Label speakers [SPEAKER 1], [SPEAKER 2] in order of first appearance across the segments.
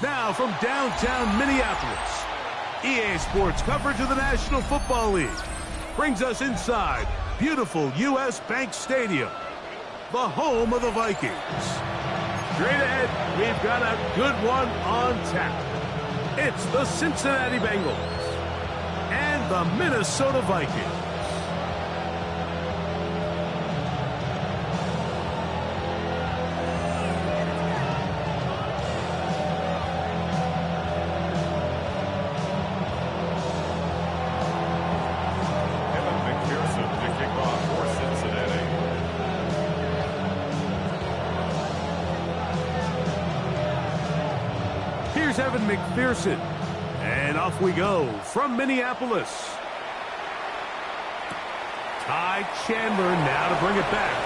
[SPEAKER 1] Now from downtown Minneapolis, EA Sports coverage of the National Football League brings us inside beautiful U.S. Bank Stadium, the home of the Vikings. Straight ahead, we've got a good one on tap. It's the Cincinnati Bengals and the Minnesota Vikings. McPherson, and off we go from Minneapolis. Ty Chandler now to bring it back,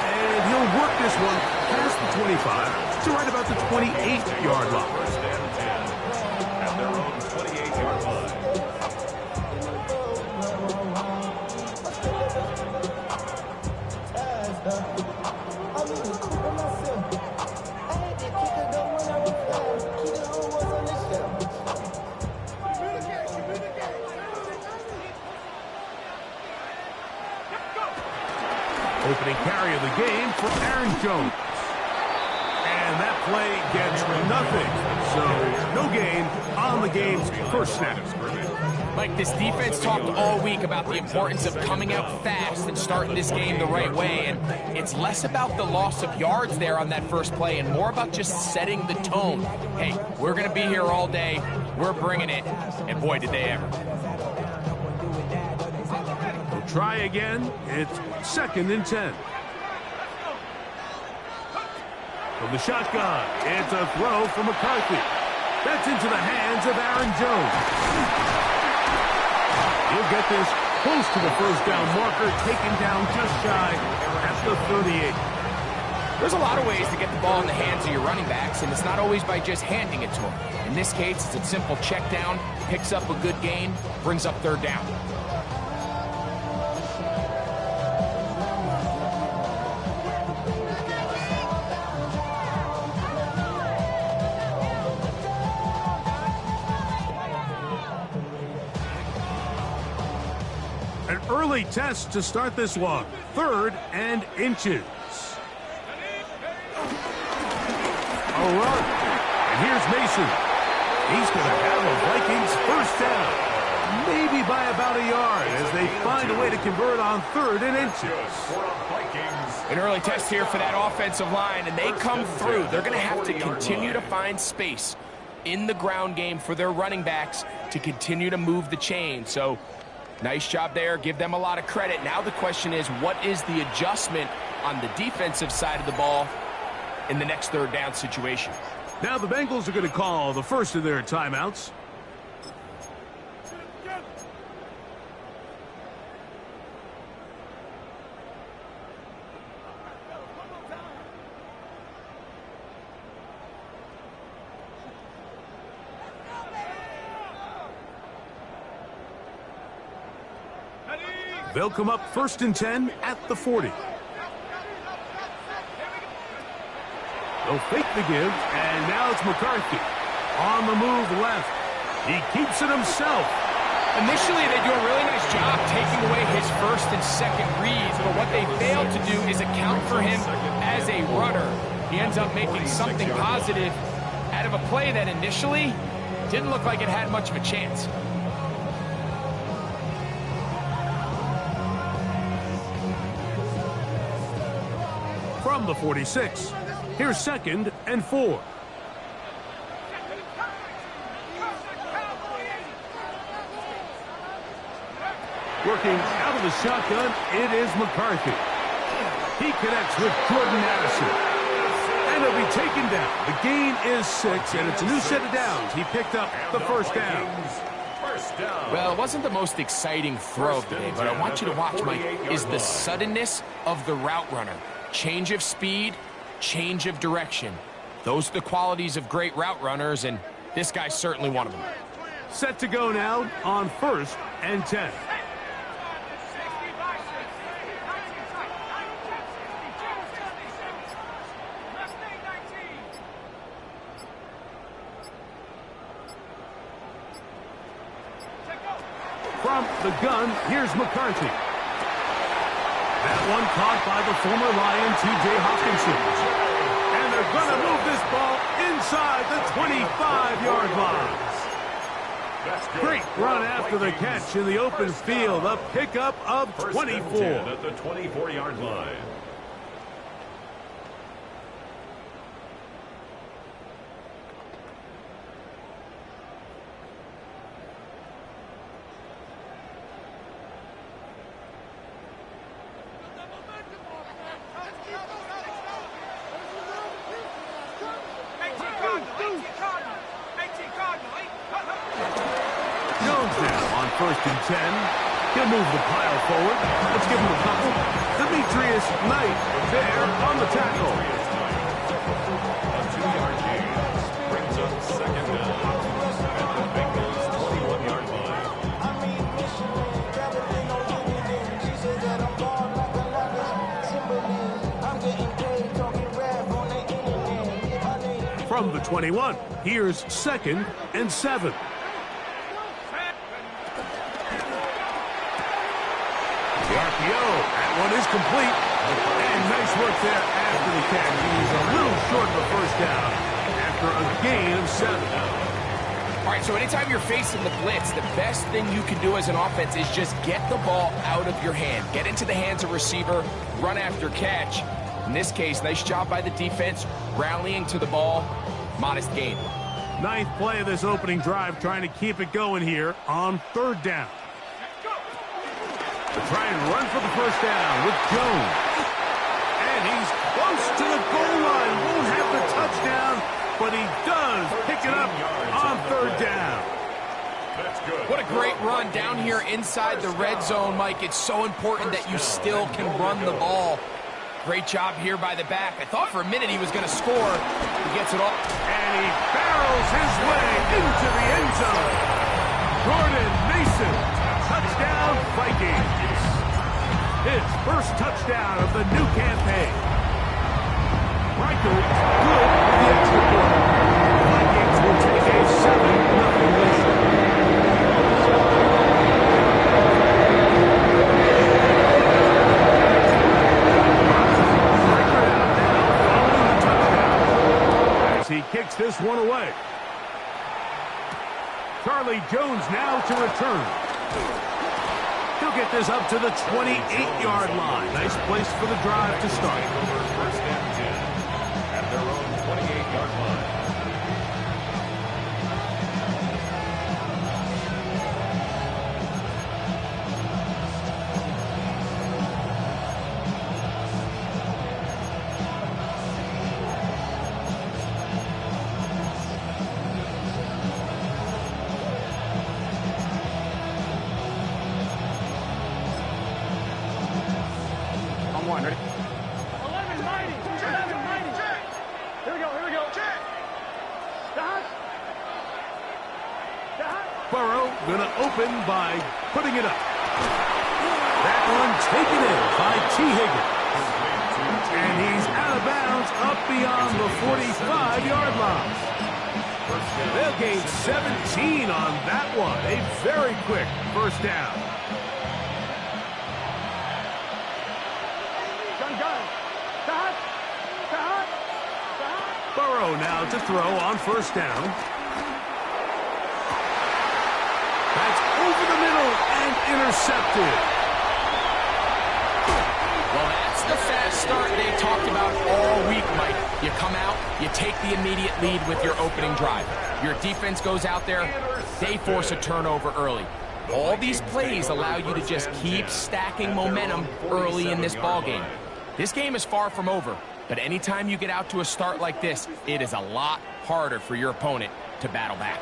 [SPEAKER 1] and he'll work this one past the 25 to right about the 28-yard line.
[SPEAKER 2] First and 10 at their own 28-yard line.
[SPEAKER 1] Opening carry of the game for Aaron Jones. And that play gets nothing. So no gain on the game's first snap.
[SPEAKER 3] Mike, this defense talked all week about the importance of coming out fast and starting this game the right way. And it's less about the loss of yards there on that first play and more about just setting the tone. Hey, we're going to be here all day. We're bringing it. And boy, did they ever.
[SPEAKER 1] We'll try again. It's 2nd and 10. From the shotgun, it's a throw from McCarthy. That's into the hands of Aaron Jones. He'll get this close to the first down marker, taken down just shy at the 38.
[SPEAKER 3] There's a lot of ways to get the ball in the hands of your running backs, and it's not always by just handing it to them. In this case, it's a simple check down, picks up a good gain, brings up 3rd down.
[SPEAKER 1] Early test to start this one. 3rd and inches. A run. And here's Mason. He's going to have a Vikings first down. Maybe by about a yard as they find a way to convert on 3rd and inches.
[SPEAKER 3] An early test here for that offensive line, and they come through. They're going to have to continue to find space in the ground game for their running backs to continue to move the chain. So nice job there. Give them a lot of credit. Now the question is, what is the adjustment on the defensive side of the ball in the next 3rd down situation?
[SPEAKER 1] Now the Bengals are going to call the first of their timeouts. They'll come up 1st and 10 at the 40. They'll fake the give, and now it's McCarthy. On the move left. He keeps it himself.
[SPEAKER 3] Initially, they do a really nice job taking away his 1st and 2nd reads, but what they fail to do is account for him as a runner. He ends up making something positive out of a play that initially didn't look like it had much of a chance.
[SPEAKER 1] From the 46, here's 2nd and 4. Working out of the shotgun, it is McCarthy. He connects with Jordan Addison. And he'll be taken down. The gain is 6, and it's a new set of downs. He picked up the first down.
[SPEAKER 3] Well, it wasn't the most exciting throw of the day, but I want you to watch, Mike, is the suddenness of the route runner. Change of speed, change of direction. Those are the qualities of great route runners, and this guy's certainly one of them.
[SPEAKER 1] Set to go now on 1st and 10. From the gun, here's McCarthy. That one caught by the former Lion, T.J. Hawkinson. And they're going to move this ball inside the 25-yard line. Great run after the catch in the open field. A pickup of 24.
[SPEAKER 2] At the 24-yard line.
[SPEAKER 1] Jones now on 1st and 10. He'll move the pile forward. Let's give him a couple. Demetrius Knight there on the tackle.
[SPEAKER 2] A 2-yard gain brings up second down at the Bengals 21-yard line.
[SPEAKER 1] From the 21, here's 2nd and 7. The RPO, that one is complete. And nice work there after the catch. He's a little short of a first down after a gain of 7.
[SPEAKER 3] All right, so anytime you're facing the blitz, the best thing you can do as an offense is just get the ball out of your hand. Get into the hands of receiver, run after catch. In this case, nice job by the defense, rallying to the ball. Modest gain.
[SPEAKER 1] 9th play of this opening drive, trying to keep it going here on 3rd down. They'll try and run for the first down with Jones. And he's close to the goal line. Won't have the touchdown, but he does pick it up on 3rd down.
[SPEAKER 2] That's good.
[SPEAKER 3] What a great run down here inside the red zone, Mike. It's so important that you still can run the ball. Great job here by the back. I thought for a minute he was going to score. He gets it off.
[SPEAKER 1] And he barrels his way into the end zone. Jordan Mason, touchdown Vikings. His first touchdown of the new campaign. Reichel good with the extra point. The Vikings will take a 7-0 lead. He kicks this one away. Charlie Jones now to return. He'll get this up to the 28-yard line. Nice place for the drive to start.
[SPEAKER 2] First and 10 at their own 28-yard line.
[SPEAKER 1] Burrow going to open by putting it up. That one taken in by T. Higgins. And he's out of bounds up beyond the 45-yard line. They'll gain 17 on that one. A very quick first down. Burrow now to throw on first down. That's over the middle and intercepted.
[SPEAKER 3] Well, that's the fast start they talked about all week, Mike. You come out, you take the immediate lead with your opening drive. Your defense goes out there, they force a turnover early. All these plays allow you to just keep stacking momentum early in this ballgame. This game is far from over, but anytime you get out to a start like this, it is a lot harder for your opponent to battle back.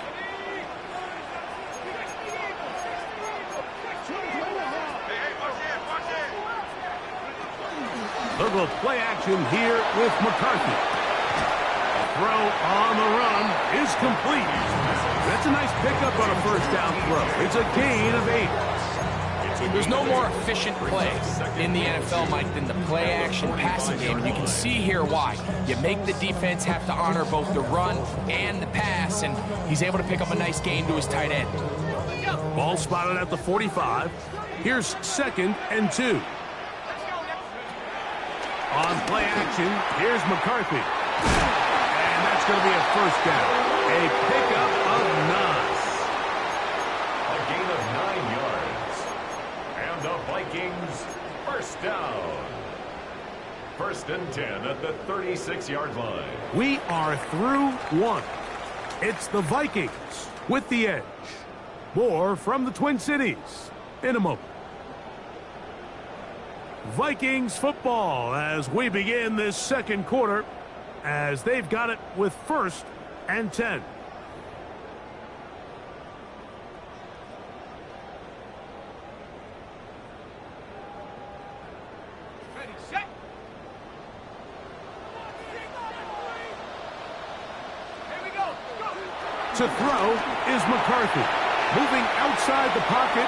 [SPEAKER 1] Little play action here with McCarthy. Throw on the run is complete. That's a nice pickup on a first down throw. It's a gain of 8.
[SPEAKER 3] There's no more efficient play in the NFL, Mike, than the play-action passing game. And you can see here why. You make the defense have to honor both the run and the pass, and he's able to pick up a nice gain to his tight end.
[SPEAKER 1] Ball spotted at the 45. Here's 2nd and 2. On play action, here's McCarthy. And that's going to be a first down. A pickup of 9.
[SPEAKER 2] A gain of 9 yards. And the Vikings, first down. 1st and 10 at the 36-yard line.
[SPEAKER 1] We are through 1. It's the Vikings with the edge. More from the Twin Cities in a moment. Vikings football as we begin this second quarter, as they've got it with 1st and 10. To throw is McCarthy. Moving outside the pocket,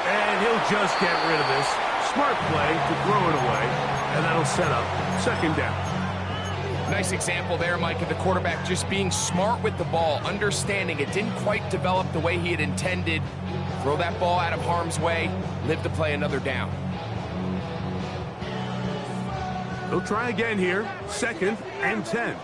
[SPEAKER 1] and he'll just get rid of this. Smart play to throw it away, and that'll set up 2nd down.
[SPEAKER 3] Nice example there, Mike, of the quarterback just being smart with the ball, understanding it didn't quite develop the way he had intended. Throw that ball out of harm's way, live to play another down.
[SPEAKER 1] They'll try again here, 2nd and 10.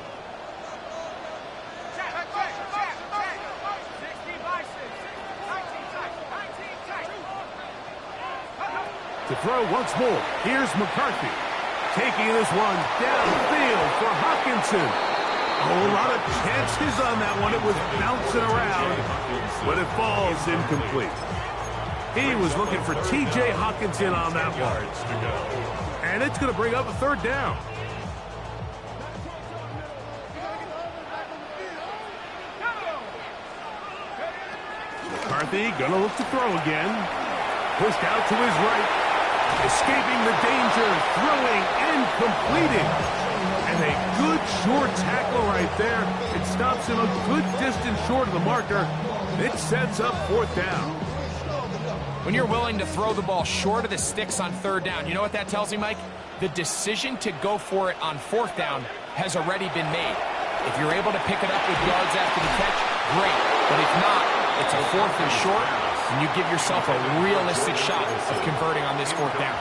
[SPEAKER 1] To throw once more, here's McCarthy. Taking this one downfield for Hockenson. A whole lot of chances on that one. It was bouncing around, but it falls incomplete. He was looking for T.J. Hockenson on that one. And it's going to bring up a 3rd down. McCarthy going to look to throw again. Pushed out to his right. Escaping the danger, throwing and completing. And a good short tackle right there. It stops him a good distance short of the marker. It sets up 4th down.
[SPEAKER 3] When you're willing to throw the ball short of the sticks on 3rd down, you know what that tells me, Mike? The decision to go for it on 4th down has already been made. If you're able to pick it up with yards after the catch, great. But if not, it's a 4th and short, and you give yourself a realistic shot of converting on this 4th down.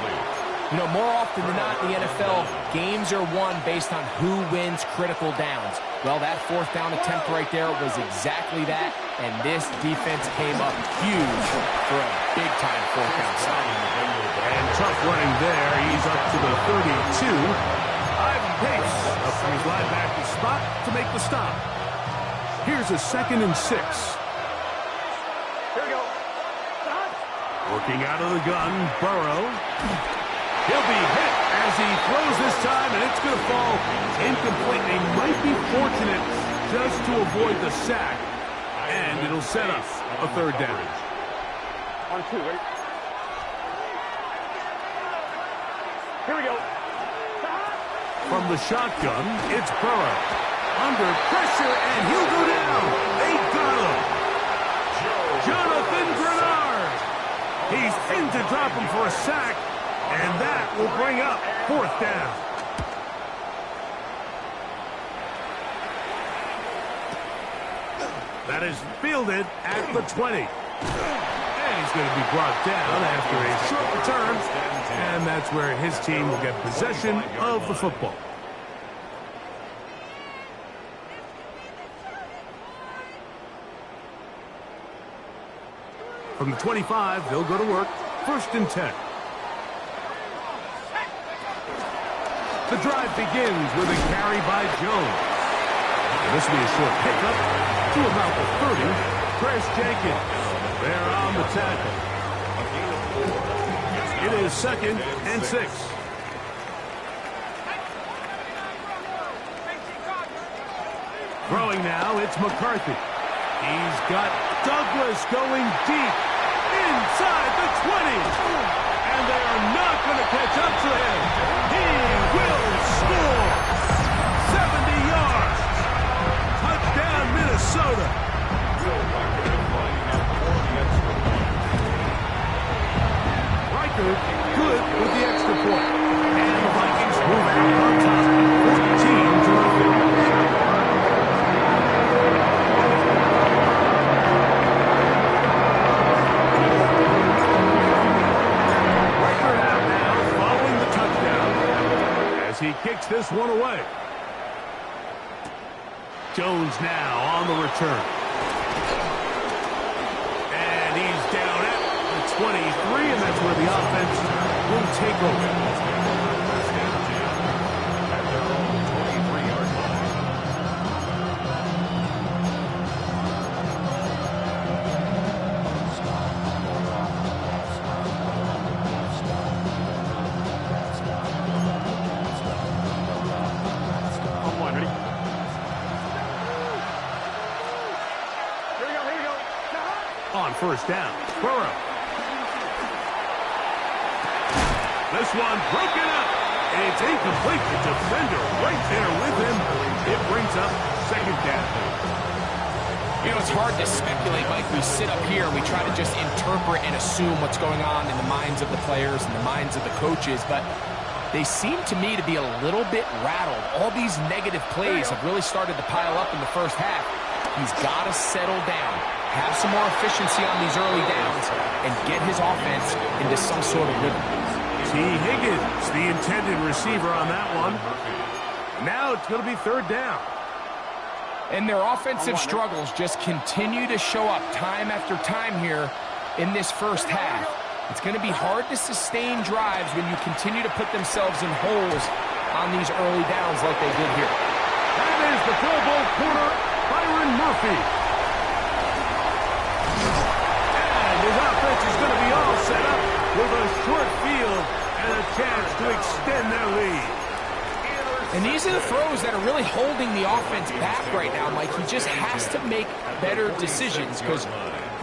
[SPEAKER 3] You know, more often than not in the NFL, games are won based on who wins critical downs. Well, that 4th down attempt right there was exactly that, and this defense came up huge for a big-time 4th down stop.
[SPEAKER 1] And tough running there. He's up to the 32. Ivan Pace up from his linebacker spot to make the stop. Here's a 2nd and 6. Working out of the gun, Burrow. He'll be hit as he throws this time, and it's going to fall incomplete. They might be fortunate just to avoid the sack, and it'll set up a 3rd down.
[SPEAKER 4] 1-2, right? Here we go.
[SPEAKER 1] From the shotgun, it's Burrow. Under pressure, and he'll go down. They got him. Jonathan Grenard. He's in to drop him for a sack, and that will bring up 4th down. That is fielded at the 20. And he's going to be brought down after a short return, and that's where his team will get possession of the football. From the 25, they'll go to work. 1st and 10. The drive begins with a carry by Jones. And this will be a short pickup to about the 30. Chris Jenkins there on the tackle. It is 2nd and 6. Throwing now, it's McCarthy. He's got Douglas going deep inside the 20. And they are not going to catch up to him. He will score. 70 yards. Touchdown, Minnesota. Riker good with the extra point. And the Vikings move out on top. 14-0. kicks this one away. Jones now on the return. And he's down at the 23, and that's where the offense will take over. On first down, Burrow. This one broken up. It's incomplete. The defender right there with him. It brings up second down.
[SPEAKER 3] You know, it's hard to speculate, Mike. We sit up here and we try to just interpret and assume what's going on in the minds of the players and the minds of the coaches, but they seem to me to be a little bit rattled. All these negative plays have really started to pile up in the first half. He's got to settle down, have some more efficiency on these early downs, and get his offense into some sort of rhythm.
[SPEAKER 1] T. Higgins, the intended receiver on that one. Now it's going to be third down.
[SPEAKER 3] And their offensive struggles just continue to show up time after time here in this first half. It's going to be hard to sustain drives when you continue to put themselves in holes on these early downs like they did here.
[SPEAKER 1] That is the Pro Bowl corner, Byron Murphy. And his offense is going to be all set up with a short field and a chance to extend their lead.
[SPEAKER 3] And these are the throws that are really holding the offense back right now, Mike. He just has to make better decisions because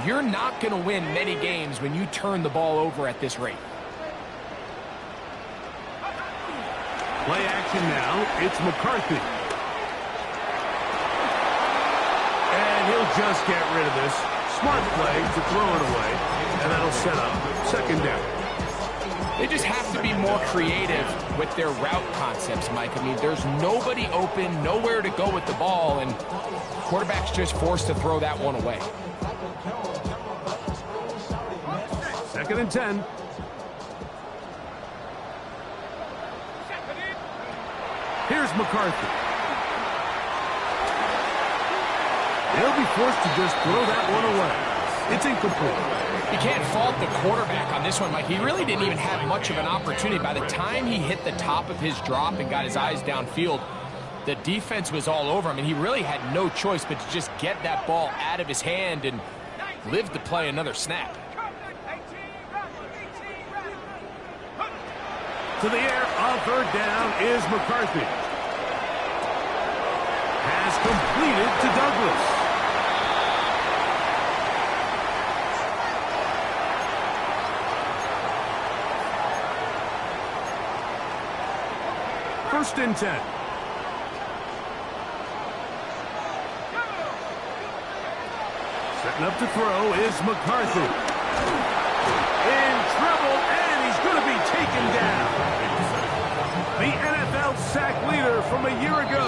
[SPEAKER 3] you're not going to win many games when you turn the ball over at this rate.
[SPEAKER 1] Play action now. It's McCarthy. And he'll just get rid of this. Smart play to throw it away. And that'll set up second down.
[SPEAKER 3] They just have to be more creative with their route concepts, Mike. I mean, there's nobody open, nowhere to go with the ball, and quarterback's just forced to throw that one away.
[SPEAKER 1] Second and 10. Here's McCarthy. They'll be forced to just throw that one away. It's incomplete.
[SPEAKER 3] You can't fault the quarterback on this one, Mike. He really didn't even have much of an opportunity. By the time he hit the top of his drop and got his eyes downfield, the defense was all over him, and he really had no choice but to just get that ball out of his hand and live to play another snap.
[SPEAKER 1] To the air on third down is McCarthy. Has completed to Douglas. First and 10. Setting up to throw is McCarthy. In trouble, and he's going to be taken down. The NFL sack leader from a year ago,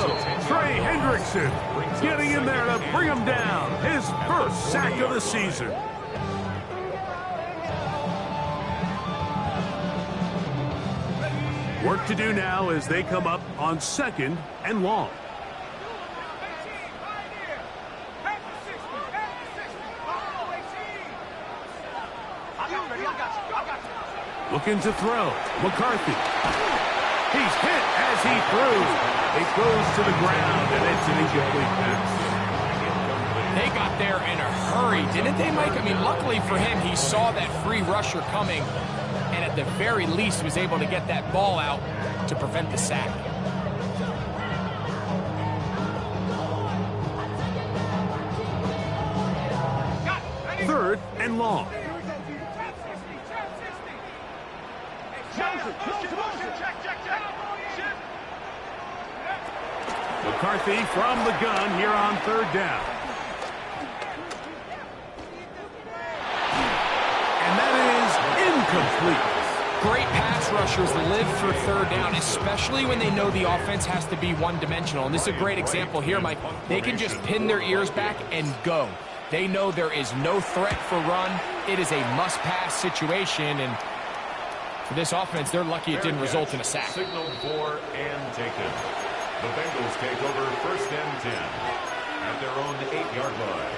[SPEAKER 1] Trey Hendrickson, getting in there to bring him down. His first sack of the season. Work to do now as they come up on second and long. Looking to throw. McCarthy. He's hit as he threw. It goes to the ground, and it's an incomplete pass.
[SPEAKER 3] They got there in a hurry, didn't they, Mike? I mean, luckily for him, he saw that free rusher coming, and at the very least was able to get that ball out to prevent the sack.
[SPEAKER 1] Third and long. McCarthy from the gun here on third down. And that is incomplete.
[SPEAKER 3] Great pass rushers live for third down, especially when they know the offense has to be one-dimensional. And this is a great example here, Mike. They can just pin their ears back and go. They know there is no threat for run. It is a must-pass situation, and For this offense, they're lucky it didn't result in a sack.
[SPEAKER 2] Signaled for and taken. The Bengals take over 1st and 10 at their own 8-yard line.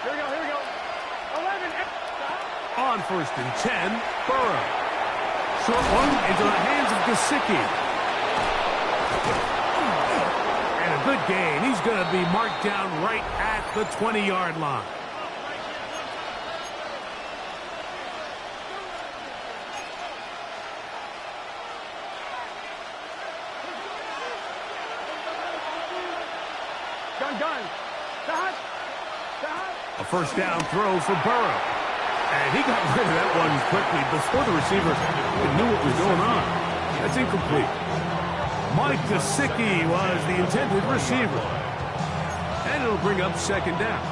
[SPEAKER 4] Here we go. 11.
[SPEAKER 1] On 1st and 10, Burrow. Short one into the hands of Gesicki. And a good gain. He's going to be marked down right at the 20-yard line.
[SPEAKER 4] Gun.
[SPEAKER 1] A 1st down throw for Burrow. And he got rid of that one quickly before the receiver even knew what was going on. That's incomplete. Mike Gesicki was the intended receiver. And it'll bring up 2nd down.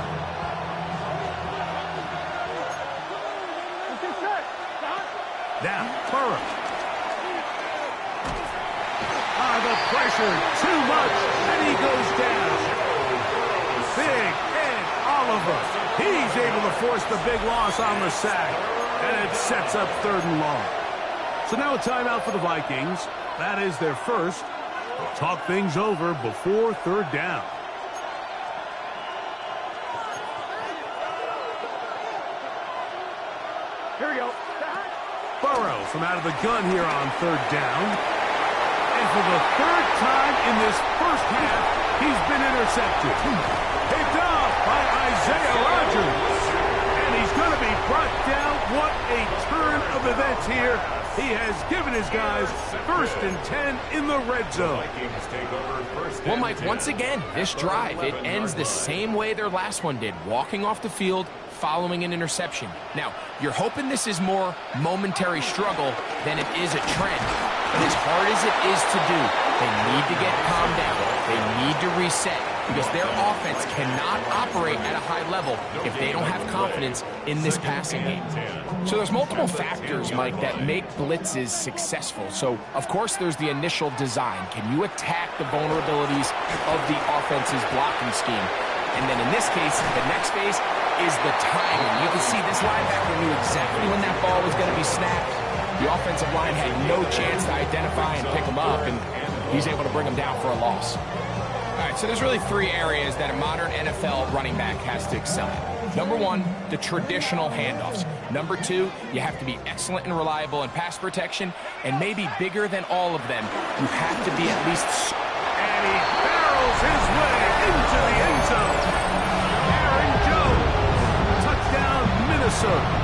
[SPEAKER 1] Now, Burrow. The pressure, too much, and he goes down. Big Ed Oliver. He's able to force the big loss on the sack, and it sets up 3rd and long. So now a timeout for the Vikings. That is their first. They'll talk things over before 3rd down.
[SPEAKER 4] Here we go.
[SPEAKER 1] Burrow from out of the gun here on 3rd down. And for the 3rd time in this first half, he's been intercepted. Picked off by Isaiah Rodgers. And he's going to be brought down. What a turn of events here. He has given his guys 1st and 10 in the red zone.
[SPEAKER 3] Well, Mike, once again, this drive, it ends the same way their last one did, walking off the field, following an interception. Now, you're hoping this is more momentary struggle than it is a trend. But as hard as it is to do, they need to get calmed down. They need to reset because their offense cannot operate at a high level if they don't have confidence in this passing game. So there's multiple factors, Mike, that make blitzes successful. So, of course, there's the initial design. Can you attack the vulnerabilities of the offense's blocking scheme? And then in this case, the next phase is the timing. You can see this linebacker knew exactly when that ball was going to be snapped. The offensive line had no chance to identify and pick him up, and he's able to bring him down for a loss. All right, so there's really 3 areas that a modern NFL running back has to excel at. Number 1, the traditional handoffs. Number 2, you have to be excellent and reliable in pass protection, and maybe bigger than all of them, you have to be at least...
[SPEAKER 1] And he barrels his way into the end zone. Aaron Jones, touchdown Minnesota.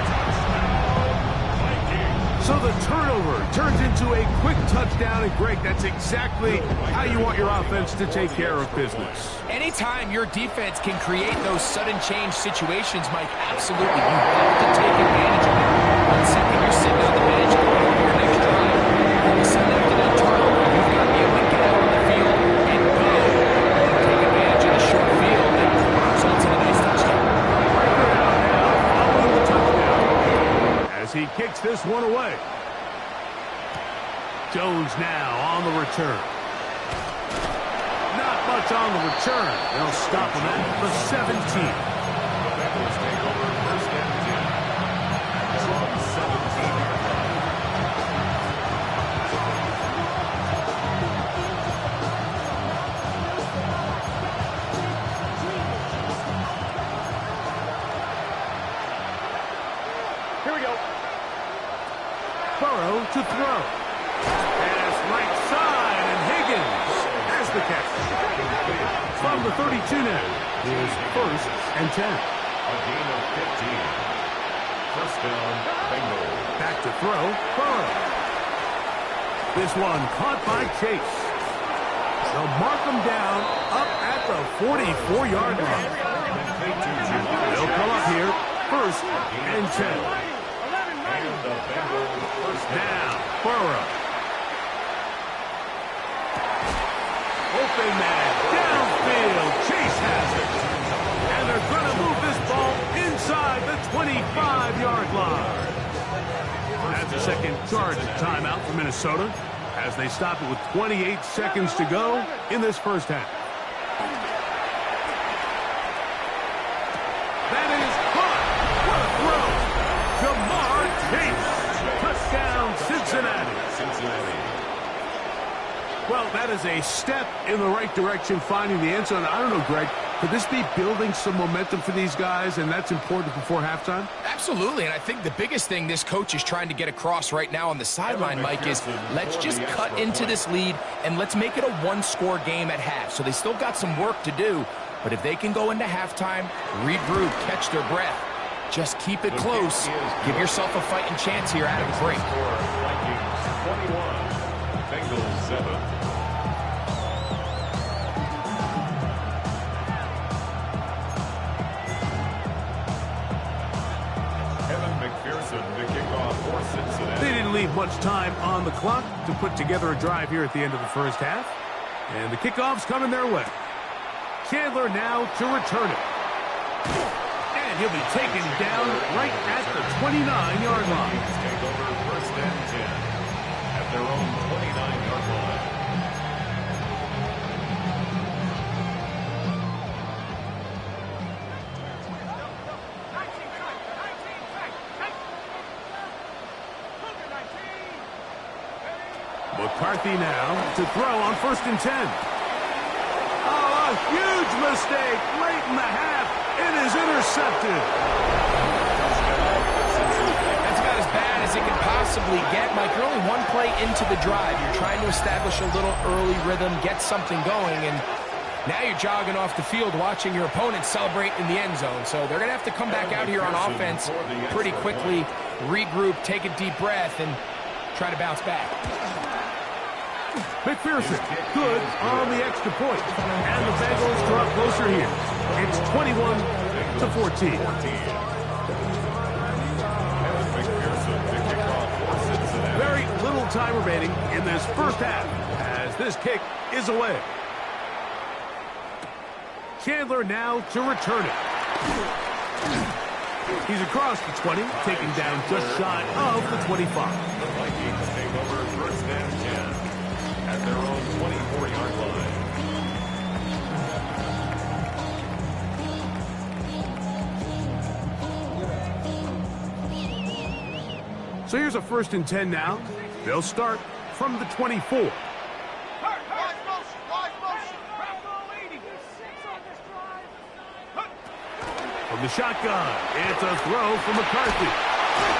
[SPEAKER 1] So the turnover turns into a quick touchdown, and Greg, that's exactly how you want your offense to take care of business.
[SPEAKER 3] Anytime your defense can create those sudden change situations, Mike, absolutely, you have to take advantage of it. 1 second, you're sitting on the bench, going over your next drive. All of a sudden, after that turnover, you've got to be able to get out on the field and go. Take advantage of the short field and results in a nice touchdown.
[SPEAKER 1] Following the touchdown as he kicks this one away. Jones now on the return. Not much on the return. They'll stop him at the 17.
[SPEAKER 2] The Bengals take over 1st and 10 at their own 17-yard line.
[SPEAKER 4] Here we go.
[SPEAKER 1] Burrow to throw. Pass right side, and Higgins has the catch. From the 32 now is 1st and 10.
[SPEAKER 2] A gain of 15. 1st down, Bengals.
[SPEAKER 1] Back to throw, Burrow. This one caught by Chase. They'll mark him down up at the 44-yard line. They'll come up here, 1st and 10.
[SPEAKER 2] And the Bengals 1st down.
[SPEAKER 1] Now, Burrow. Open man, downfield, Chase has it. And they're going to move this ball inside the 25-yard line. That's a second charge timeout for Minnesota. as they stop it with 28 seconds to go in this first half. That is caught. What a throw. Jamar Chase. Touchdown, Cincinnati. Well, that is a step in the right direction, finding the end zone. I don't know, Greg, could this be building some momentum for these guys, and that's important before halftime?
[SPEAKER 3] Absolutely, and I think the biggest thing this coach is trying to get across right now on the sideline, Mike, is let's just cut into this lead, and let's make it a one-score game at half. So they still got some work to do, but if they can go into halftime, regroup, catch their breath, just keep it close, give yourself a fighting chance here out of the break.
[SPEAKER 2] Vikings 21, Bengals 7.
[SPEAKER 1] They didn't leave much time on the clock to put together a drive here at the end of the first half. And the kickoff's coming their way. Chandler now to return it. And he'll be taken down right at the 29-yard line.
[SPEAKER 2] Take over first and 10 at their own 29-yard line.
[SPEAKER 1] McCarthy now to throw on first and 10. Oh, a huge mistake late in the half. It is intercepted.
[SPEAKER 3] That's about as bad as it can possibly get, Mike. You're only one play into the drive. You're trying to establish a little early rhythm, get something going, and now you're jogging off the field watching your opponent celebrate in the end zone. So they're going to have to come back out here on offense pretty quickly, regroup, take a deep breath, and try to bounce back.
[SPEAKER 1] McPherson, good on the extra point. And the Bengals draw closer here. It's 21-14. Very little time remaining in this first half as this kick is away. Chandler now to return it. He's across the 20, taken down just shy of the 25.
[SPEAKER 2] The Vikings take over first and 10 at their own 24-yard line.
[SPEAKER 1] So here's a first and 10 now. They'll start from the 24. From the shotgun, it's a throw from McCarthy.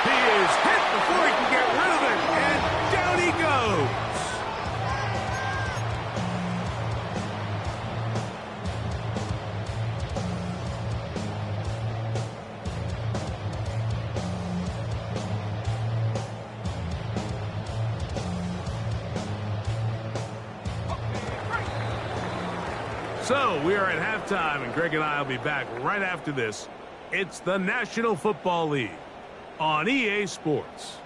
[SPEAKER 1] He is hit before he can get rid of it, and down he goes. So we are at halftime, and Greg and I will be back right after this. It's the National Football League on EA Sports.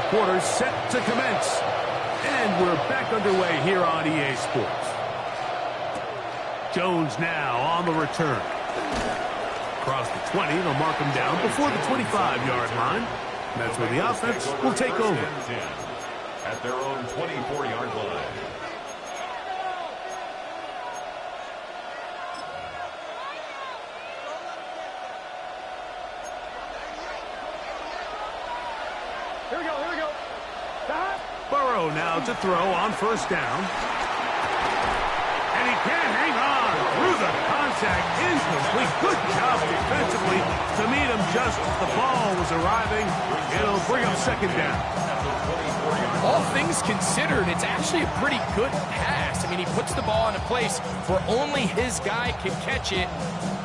[SPEAKER 1] Quarter set to commence. And we're back underway here on EA Sports. Jones now on the return. Across the 20, they'll mark him down before the 25-yard line. And that's where the offense will take over.
[SPEAKER 2] At their own 24-yard line.
[SPEAKER 4] Here we go, here we go.
[SPEAKER 1] Burrow now to throw on first down. And he can't hang on through the contact. Incomplete. Good job defensively to meet him just as the ball was arriving. It'll bring up second down.
[SPEAKER 3] All things considered, it's actually a pretty good pass. I mean, he puts the ball in a place where only his guy can catch it.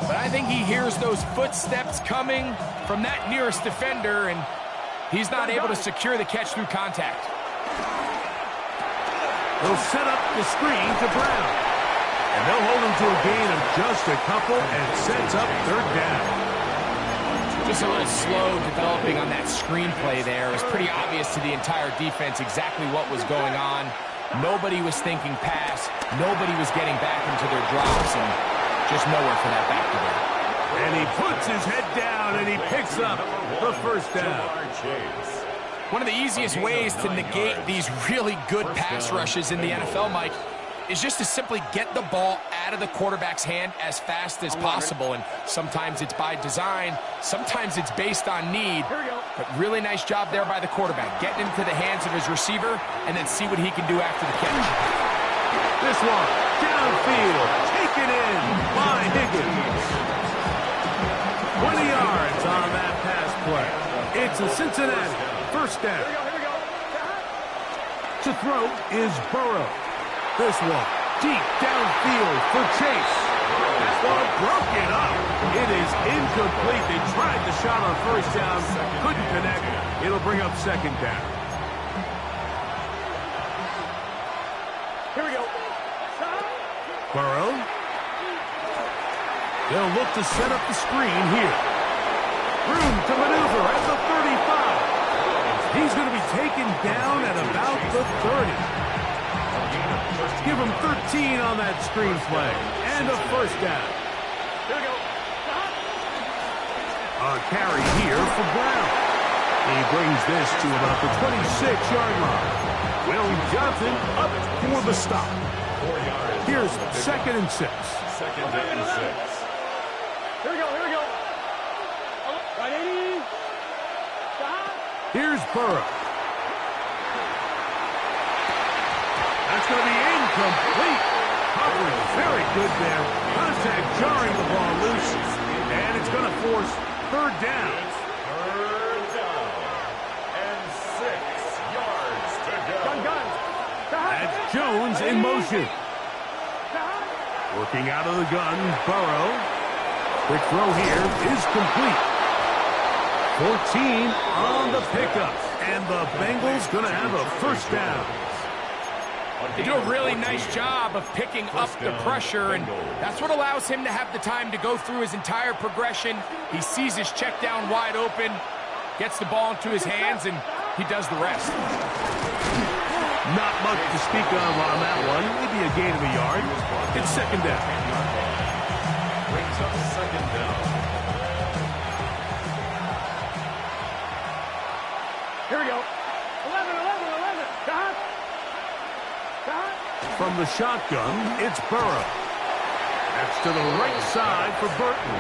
[SPEAKER 3] But I think he hears those footsteps coming from that nearest defender, and he's not able to secure the catch through contact.
[SPEAKER 1] He'll set up the screen to Brown. And they'll hold him to a gain of just a couple and sets up third down.
[SPEAKER 3] Just a little slow developing on that screenplay there. It was pretty obvious to the entire defense exactly what was going on. Nobody was thinking pass. Nobody was getting back into their drops, and just nowhere for that back to go.
[SPEAKER 1] And he puts his head down, and he picks up the first down.
[SPEAKER 3] One of the easiest ways to negate these really good pass rushes in the NFL, Mike, is just to simply get the ball out of the quarterback's hand as fast as possible. And sometimes it's by design, sometimes it's based on need. But really nice job there by the quarterback, getting into the hands of his receiver and then see what he can do after the catch.
[SPEAKER 1] This one, downfield, taken in by Higgins. 20 yards on that pass play. It's a Cincinnati first down. To throw is Burrow. This one, deep downfield for Chase. That ball broken up. It is incomplete. They tried the shot on first down, couldn't connect. It'll bring up second down.
[SPEAKER 4] Here we go.
[SPEAKER 1] Burrow. They'll look to set up the screen here. Room to maneuver at the 35. He's going to be taken down at about the 30. Give him 13 on that screen play. And a first down.
[SPEAKER 4] Here we go.
[SPEAKER 1] A carry here for Brown. He brings this to about the 26-yard line. Will Johnson up for the stop.
[SPEAKER 2] 4 yards.
[SPEAKER 1] Here's second and 6.
[SPEAKER 2] Second and 6.
[SPEAKER 4] Here we go. Here we go. Right 80.
[SPEAKER 1] Here's Burrow. That's going to be incomplete. Coverage very good there. Contact jarring the ball loose. And it's going to force third down.
[SPEAKER 2] Third down. And 6 yards to go.
[SPEAKER 4] Gun.
[SPEAKER 1] That's Jones in motion. Working out of the gun, Burrow. Quick throw here is complete. 14 on the pickup. And the Bengals going to have a first down.
[SPEAKER 3] They do a really nice job of picking up the pressure, and that's what allows him to have the time to go through his entire progression. He sees his check down wide open, gets the ball into his hands, and he does the rest.
[SPEAKER 1] Not much to speak of on that one. Maybe a gain of a yard. It's second down.
[SPEAKER 2] Brings up second down.
[SPEAKER 4] Here we go. 11.
[SPEAKER 1] From the shotgun, it's Burrow. That's to the right side for Burton.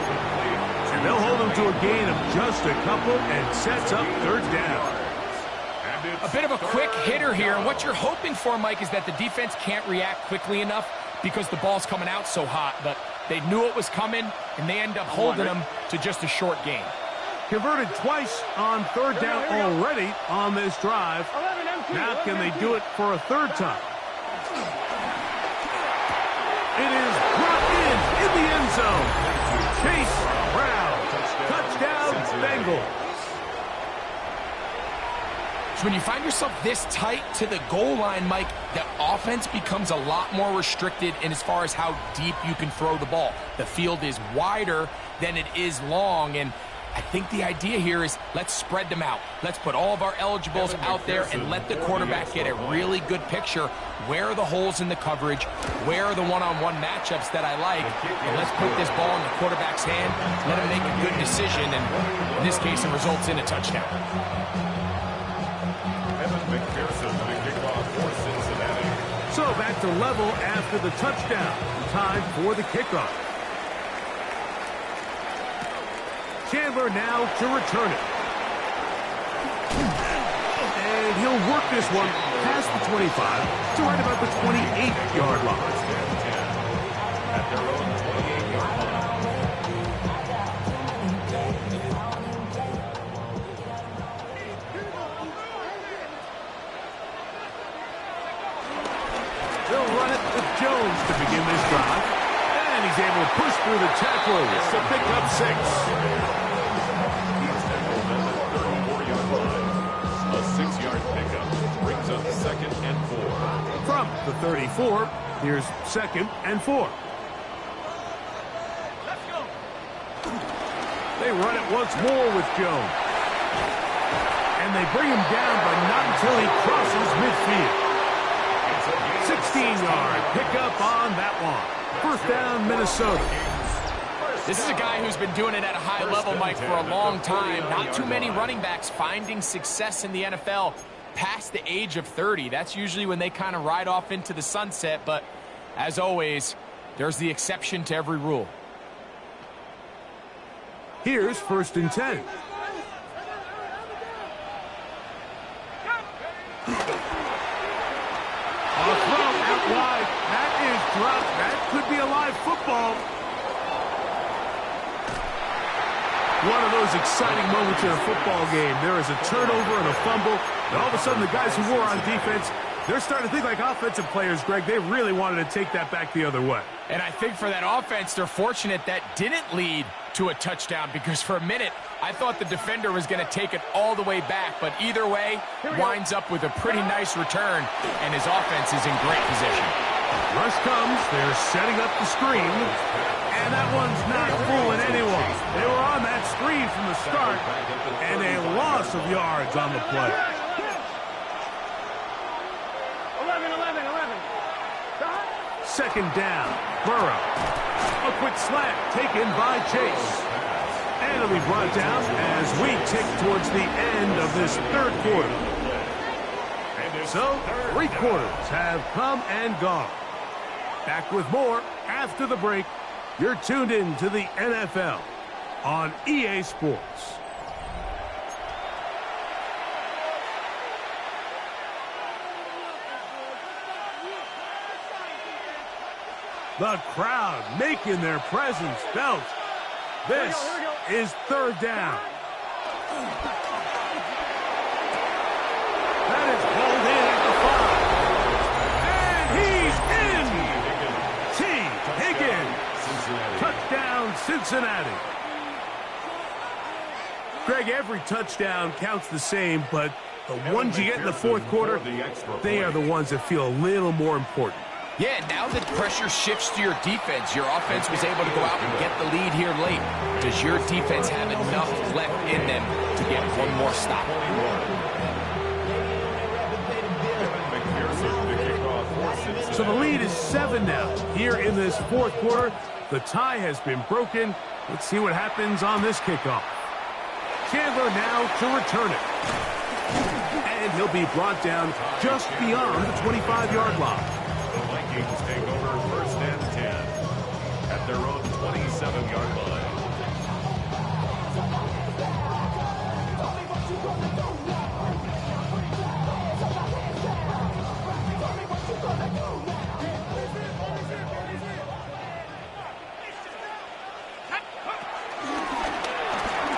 [SPEAKER 1] And they'll hold him to a gain of just a couple and sets up third down.
[SPEAKER 3] A bit of a quick hitter here, and what you're hoping for, Mike, is that the defense can't react quickly enough because the ball's coming out so hot, but they knew it was coming, and they end up holding him to just a short gain.
[SPEAKER 1] Converted twice on third down already on this drive. Now can they do it for a third time? It is brought in the end zone. Chase Brown. Touchdown, Bengals.
[SPEAKER 3] So when you find yourself this tight to the goal line, Mike, the offense becomes a lot more restricted in as far as how deep you can throw the ball. The field is wider than it is long, and I think the idea here is let's spread them out. Let's put all of our eligibles out there and let the quarterback get a really good picture. Where are the holes in the coverage? Where are the one-on-one matchups that I like? And let's put this ball in the quarterback's hand, let him make a good decision, and in this case, it results in a touchdown.
[SPEAKER 1] So back to level after the touchdown. Time for the kickoff. Chandler now to return it. And he'll work this one past the 25 to right about the 28-yard line.
[SPEAKER 2] At their own 28-yard line.
[SPEAKER 1] They'll run it with Jones to begin this drive. And he's able to push through the tackles to pick up 6.
[SPEAKER 2] A 6-yard pickup brings up second and 4.
[SPEAKER 1] From the 34, here's 2nd and 4. They run it once more with Jones. And they bring him down, but not until he crosses midfield. 16-yard pickup on that one. 1st down, Minnesota.
[SPEAKER 3] This is a guy who's been doing it at a high level, Mike, for a long time. Not too many running backs finding success in the NFL past the age of 30. That's usually when they kind of ride off into the sunset, but as always, there's the exception to every rule.
[SPEAKER 1] Here's 1st and 10. A throw out wide. That is dropped. That could be a live football. One of those exciting moments in a football game. There is a turnover and a fumble, and all of a sudden the guys who were on defense, they're starting to think like offensive players, Greg. They really wanted to take that back the other way.
[SPEAKER 3] And I think for that offense, they're fortunate that didn't lead to a touchdown, because for a minute, I thought the defender was going to take it all the way back. But either way, winds up with a pretty nice return, and his offense is in great position.
[SPEAKER 1] Rush comes. They're setting up the screen. And that one's not fooling anyone. They were on that screen from the start, and a loss of yards on the play. 2nd down. Burrow. A quick slant taken by Chase. And it'll be brought down as we tick towards the end of this 3rd quarter. So, 3 quarters have come and gone. Back with more after the break. You're tuned in to the NFL on EA Sports. The crowd making their presence felt. This is 3rd down. That is pulled in at the 5. And he's in. T. Higgins. Touchdown, Cincinnati. Greg, every touchdown counts the same, but the ones you get in the 4th quarter, they are the ones that feel a little more important.
[SPEAKER 3] Yeah, now that pressure shifts to your defense, your offense was able to go out and get the lead here late. Does your defense have enough left in them to get one more stop?
[SPEAKER 1] So the lead is 7 now. Here in this 4th quarter, the tie has been broken. Let's see what happens on this kickoff. Chandler now to return it. And he'll be brought down just beyond the 25-yard line.
[SPEAKER 2] The Vikings take over 1st and 10 at their own 27-yard line.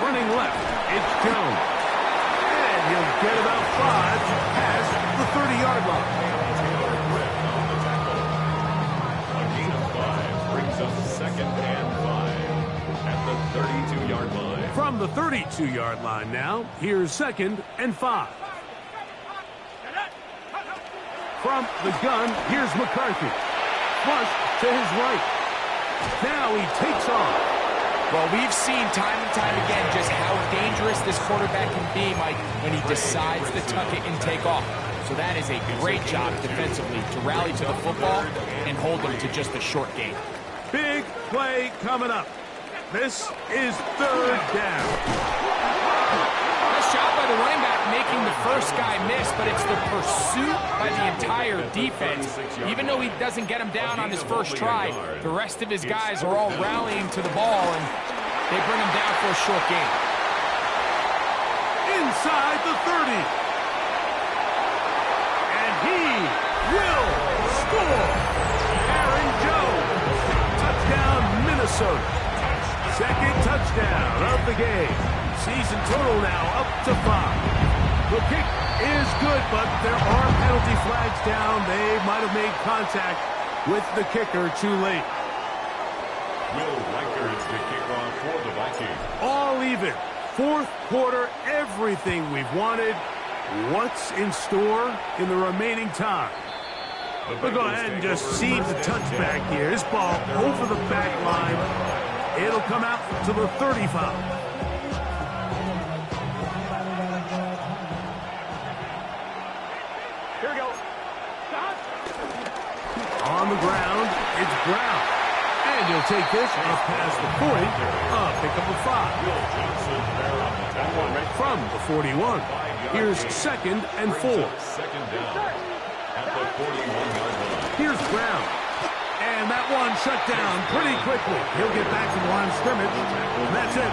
[SPEAKER 1] Running left, it's Jones. And he'll get about 5 past the 30-yard line. From the 32-yard line now, here's 2nd and 5. From the gun, here's McCarthy. Flush to his right. Now he takes off.
[SPEAKER 3] Well, we've seen time and time again just how dangerous this quarterback can be, Mike, when he decides to tuck it and take off. So that is a great job defensively to rally to the football and hold them to just a short gain.
[SPEAKER 1] Big play coming up. This is 3rd down.
[SPEAKER 3] Nice job by the running back making the first guy miss, but it's the pursuit by the entire defense. Even though he doesn't get him down on his first try, the rest of his guys are all rallying to the ball, and they bring him down for a short gain.
[SPEAKER 1] Inside the 30. And he will score. Aaron Jones. Touchdown, Minnesota. 2nd touchdown of the game. Season total now up to 5. The kick is good, but there are penalty flags down. They might have made contact with the kicker too late.
[SPEAKER 2] Will Reichard's the kickoff for the Vikings.
[SPEAKER 1] All even. 4th quarter, everything we've wanted. What's in store in the remaining time? We'll go ahead and just seed the touchback here. This ball over the back line. It'll come out to the 35.
[SPEAKER 4] Here we go.
[SPEAKER 1] On the ground, it's Brown. And he'll take this up past the 40. Pick up a 5. From the 41. Here's 2nd and 4.
[SPEAKER 2] Second down at the 41-yard line.
[SPEAKER 1] Here's Brown. And that one shut down pretty quickly. He'll get back to the line of scrimmage. And that's it.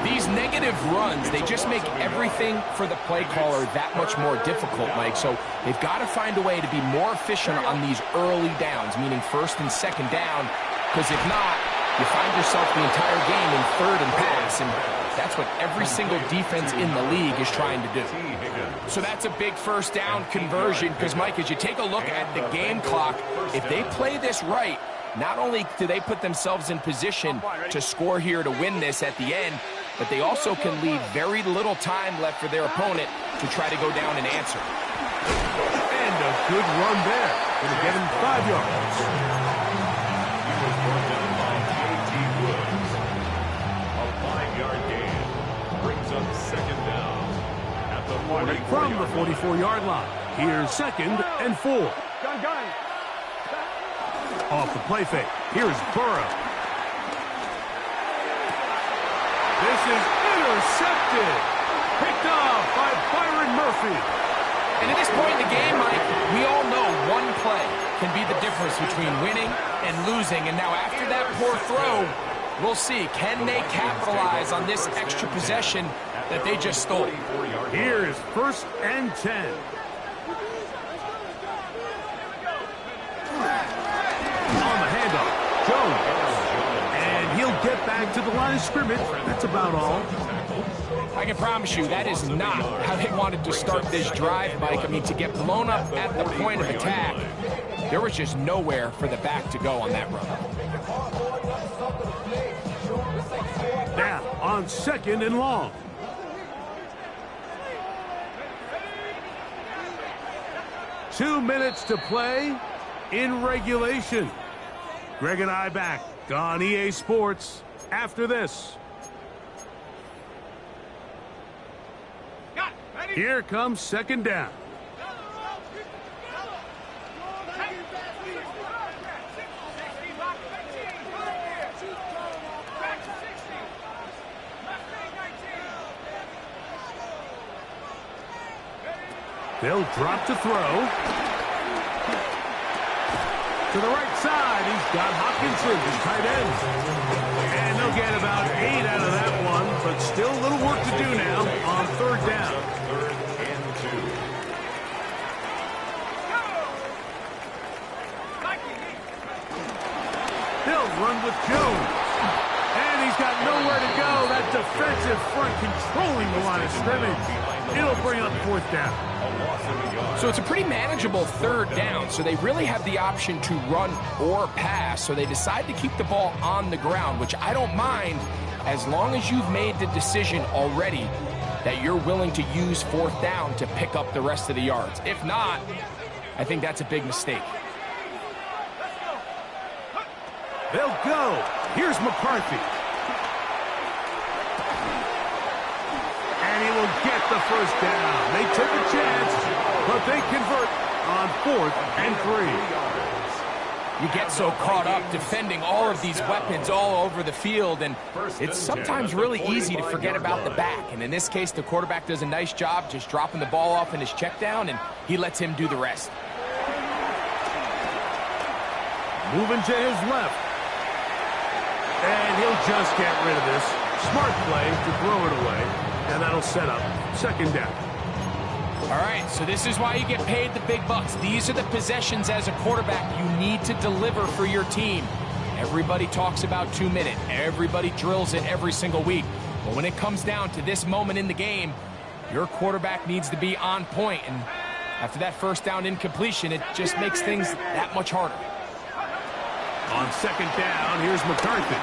[SPEAKER 3] These negative runs, they just make everything for the play caller that much more difficult, Mike. So they've got to find a way to be more efficient on these early downs, meaning 1st and 2nd down. Because if not, you find yourself the entire game in 3rd and pass. And that's what every single defense in the league is trying to do. So that's a big 1st down conversion because, Mike, as you take a look at the game clock, if they play this right, not only do they put themselves in position to score here to win this at the end, but they also can leave very little time left for their opponent to try to go down and answer.
[SPEAKER 1] And a good run there. Going to get him 5 yards.
[SPEAKER 2] A 5-yard gain brings up 2nd down at the 44-yard
[SPEAKER 1] From the 44-yard line. Here's 2nd and 4.
[SPEAKER 4] Gun.
[SPEAKER 1] Off the play fake. Here's Burrow. This is intercepted. Picked off by Byron Murphy.
[SPEAKER 3] And at this point in the game, Mike, we all know one play can be the difference between winning and losing. And now after that poor throw, we'll see. Can they capitalize on this extra possession that they just stole?
[SPEAKER 1] Here's 1st and 10. On the handoff, Jones. And he'll get back to the line of scrimmage. That's about all.
[SPEAKER 3] I can promise you that is not how they wanted to start this drive, Mike. I mean, to get blown up at the point of attack, there was just nowhere for the back to go on that run.
[SPEAKER 1] Now on 2nd and long. Two minutes to play in regulation. Greg and I back on EA Sports after this. Here comes 2nd down. They'll drop to throw. To the right side, he's got Hopkinson, his tight end. And they'll get about 8 out of that one, but still a little work to do now on 3rd down.
[SPEAKER 2] 3rd and 2.
[SPEAKER 1] They'll run with Jones. And he's got nowhere to go. That defensive front controlling the line of scrimmage. It'll bring up 4th down.
[SPEAKER 3] So it's a pretty manageable 3rd down, so they really have the option to run or pass, so they decide to keep the ball on the ground, which I don't mind as long as you've made the decision already that you're willing to use 4th down to pick up the rest of the yards. If not, I think that's a big mistake.
[SPEAKER 1] They'll go. Here's McCarthy. And he will get the 1st down. They took a chance, but they convert on 4th and 3.
[SPEAKER 3] You get so caught up defending all of these weapons all over the field, and it's sometimes really easy to forget about the back. And in this case, the quarterback does a nice job just dropping the ball off in his check down, and he lets him do the rest.
[SPEAKER 1] Moving to his left. And he'll just get rid of this. Smart play to throw it away. And that'll set up 2nd down.
[SPEAKER 3] All right, so this is why you get paid the big bucks. These are the possessions as a quarterback you need to deliver for your team. Everybody talks about 2-minute. Everybody drills it every single week. But when it comes down to this moment in the game, your quarterback needs to be on point. And after that 1st down incompletion, it just makes things that much harder.
[SPEAKER 1] On 2nd down, here's McCarthy.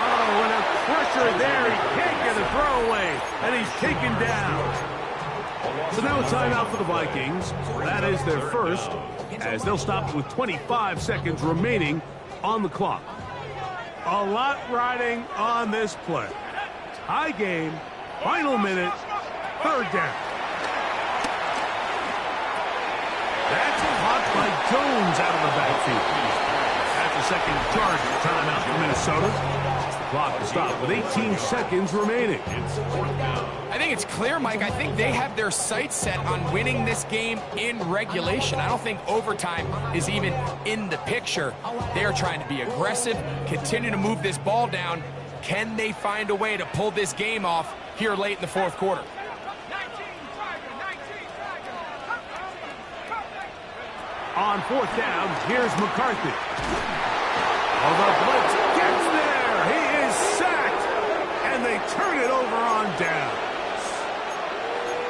[SPEAKER 1] Oh, and a pressure there. He can't get a throwaway, and he's taken down. So now Now a timeout for the Vikings. That is their first, as they'll stop with 25 seconds remaining on the clock. A lot riding on this play. High game, final minute, third down. That's caught by Jones out of the backfield. That's a second charge timeout for Minnesota. Clock to stop with 18 seconds remaining.
[SPEAKER 3] I think it's clear, Mike. I think they have their sights set on winning this game in regulation. I don't think overtime is even in the picture. They are trying to be aggressive, continue to move this ball down. Can they find a way to pull this game off here late in the fourth quarter?
[SPEAKER 1] On fourth down, here's McCarthy. Oh, the blitz gets there. He is sacked, and they turn it over on downs.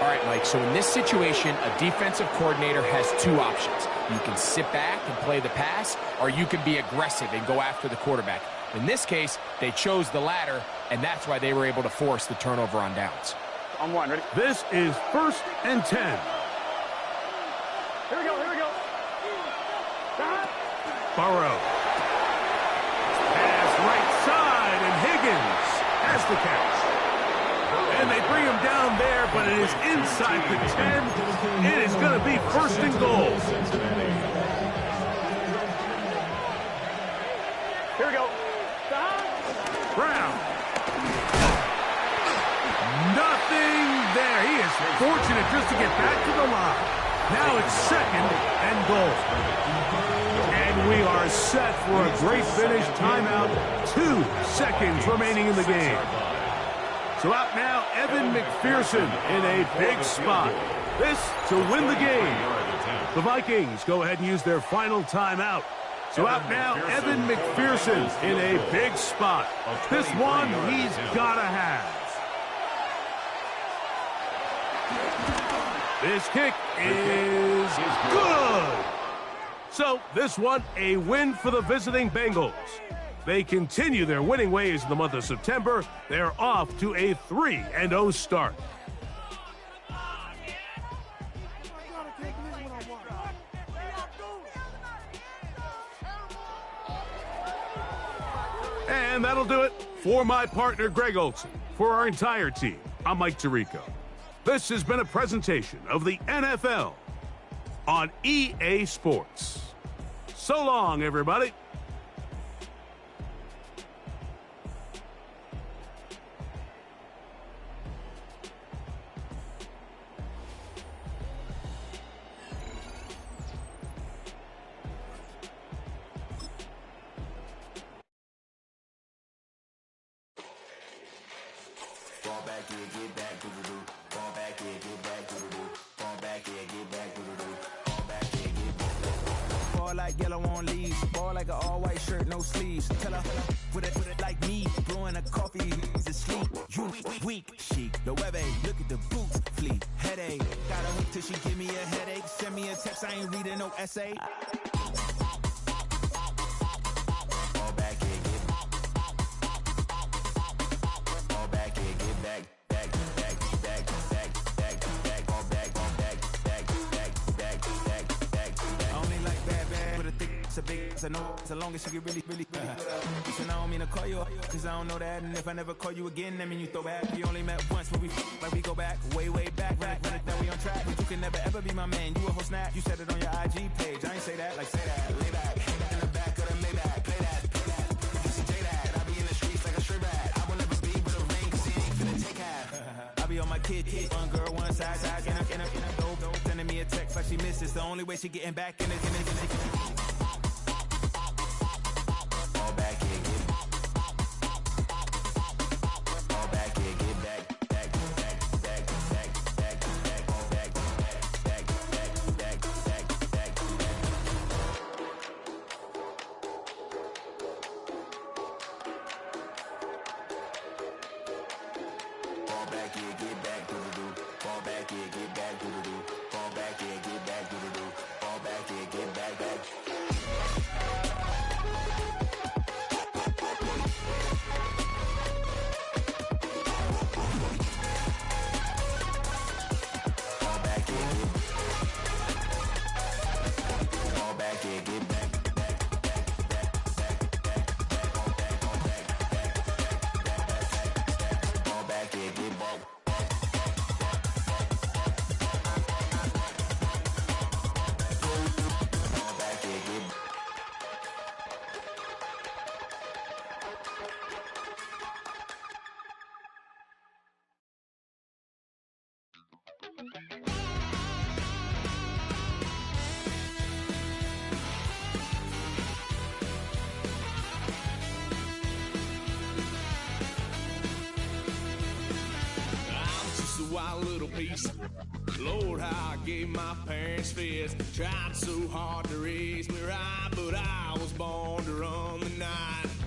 [SPEAKER 3] All right, Mike, so in this situation, a defensive coordinator has two options. You can sit back and play the pass, or you can be aggressive and go after the quarterback. In this case, they chose the latter, and that's why they were able to force the turnover on downs.
[SPEAKER 4] On one, ready?
[SPEAKER 1] This is 1st and 10.
[SPEAKER 4] Here we go, here we go.
[SPEAKER 1] Burrow. Pass right side, and Higgins has the catch. And they bring him down there, but it is inside the 10. It is going to be 1st and goal.
[SPEAKER 4] Here we go.
[SPEAKER 1] Brown. Nothing there. He is fortunate just to get back to the line. Now it's 2nd and goal. And we are set for a great finish. Timeout. 2 seconds remaining in the game. So out now, Evan McPherson in a big spot. This to win the game. The Vikings go ahead and use their final timeout. So out now, Evan McPherson in a big spot. This one he's got to have. This kick is good. So this one, a win for the visiting Bengals. They continue their winning ways in the month of September. They're off to a 3-0 start. And that'll do it for my partner, Greg Olson. For our entire team, I'm Mike Tirico. This has been a presentation of the NFL on EA Sports. So long, everybody.
[SPEAKER 5] Like yellow on leaves, ball like an all-white shirt, no sleeves. Tell her with it like me, blowing a coffee, he's asleep. You weak, chic, the web look at the boots, fleet, headache. Gotta wait till she give me a headache. Send me a text, I ain't reading no essay. I know so long as you get really listen, I don't mean to call you, cause I don't know that. And if I never call you again, that mean you throw back. We only met once when we like we go back, way back. Run it down, we on track. But you can never ever be my man. You a whole snap. You said it on your IG page. I ain't say that, like say that. Lay back, in the back of the Maybach. Play that. Just say that. I be in the streets like a straight rat. I will never be with a ring, cause he ain't finna take half. I be on my kid, one girl, one side, in a dope. Sending me a text like she misses. The only way she getting back in it.
[SPEAKER 6] wild little piece. Lord, how I gave my parents fist. Tried so hard to raise me right, but I was born to run the night.